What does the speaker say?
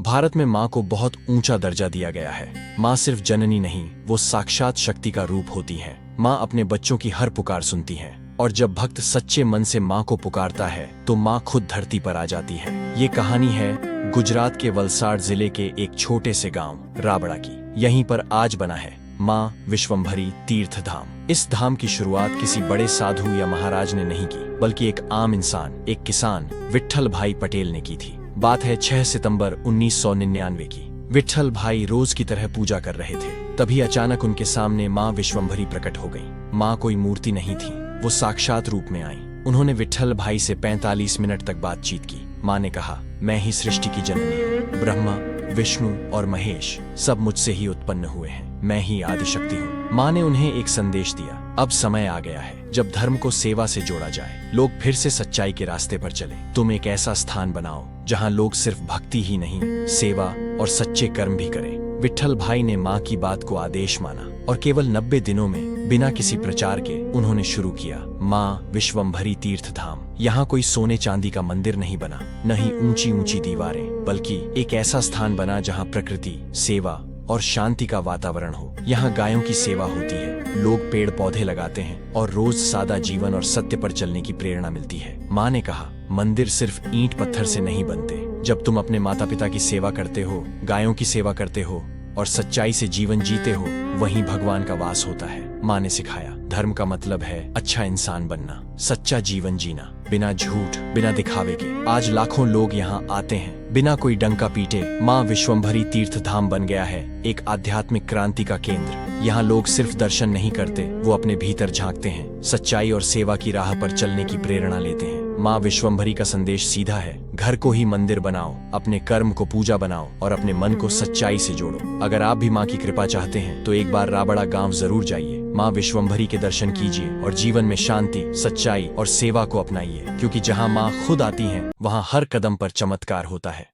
भारत में माँ को बहुत ऊंचा दर्जा दिया गया है। माँ सिर्फ जननी नहीं, वो साक्षात शक्ति का रूप होती है। माँ अपने बच्चों की हर पुकार सुनती है और जब भक्त सच्चे मन से माँ को पुकारता है तो माँ खुद धरती पर आ जाती है। ये कहानी है गुजरात के वलसाड जिले के एक छोटे से गांव राबड़ा की। यहीं पर आज बना है माँ विश्वम्भरी तीर्थ धाम। इस धाम की शुरुआत किसी बड़े साधु या महाराज ने नहीं की, बल्कि एक आम इंसान, एक किसान विट्ठल भाई पटेल ने की थी। बात है 6 सितंबर 1999 की। विट्ठल भाई रोज की तरह पूजा कर रहे थे, तभी अचानक उनके सामने माँ विश्वम्भरी प्रकट हो गई। माँ कोई मूर्ति नहीं थी, वो साक्षात रूप में आई। उन्होंने विट्ठल भाई से 45 मिनट तक बातचीत की। माँ ने कहा, मैं ही सृष्टि की जननी हूँ। ब्रह्मा, विष्णु और महेश सब मुझसे ही उत्पन्न हुए हैं। मैं ही आदिशक्ति हूँ। माँ ने उन्हें एक संदेश दिया, अब समय आ गया है जब धर्म को सेवा से जोड़ा जाए, लोग फिर से सच्चाई के रास्ते पर चले। तुम एक ऐसा स्थान बनाओ जहाँ लोग सिर्फ भक्ति ही नहीं, सेवा और सच्चे कर्म भी करें। विट्ठल भाई ने माँ की बात को आदेश माना और केवल 90 दिनों में बिना किसी प्रचार के उन्होंने शुरू किया माँ विश्वम्भरी तीर्थ धाम। यहाँ कोई सोने चांदी का मंदिर नहीं बना, न ही ऊंची ऊंची दीवारें, बल्कि एक ऐसा स्थान बना जहाँ प्रकृति, सेवा और शांति का वातावरण हो। यहाँ गायों की सेवा होती है, लोग पेड़ पौधे लगाते हैं और रोज सादा जीवन और सत्य पर चलने की प्रेरणा मिलती है। माँ ने कहा, मंदिर सिर्फ ईंट पत्थर से नहीं बनते। जब तुम अपने माता पिता की सेवा करते हो, गायों की सेवा करते हो और सच्चाई से जीवन जीते हो, वहीं भगवान का वास होता है। माँ ने सिखाया, धर्म का मतलब है अच्छा इंसान बनना, सच्चा जीवन जीना, बिना झूठ, बिना दिखावे के। आज लाखों लोग यहाँ आते हैं बिना कोई डंका पीटे। माँ विश्वम्भरी तीर्थ धाम बन गया है एक आध्यात्मिक क्रांति का केंद्र। यहाँ लोग सिर्फ दर्शन नहीं करते, वो अपने भीतर झांकते हैं, सच्चाई और सेवा की राह पर चलने की प्रेरणा लेते हैं। माँ विश्वम्भरी का संदेश सीधा है, घर को ही मंदिर बनाओ, अपने कर्म को पूजा बनाओ और अपने मन को सच्चाई से जोड़ो। अगर आप भी माँ की कृपा चाहते हैं तो एक बार राबड़ा गांव जरूर जाइए, माँ विश्वम्भरी के दर्शन कीजिए और जीवन में शांति, सच्चाई और सेवा को अपनाइए, क्योंकि जहाँ माँ खुद आती हैं, वहाँ हर कदम पर चमत्कार होता है।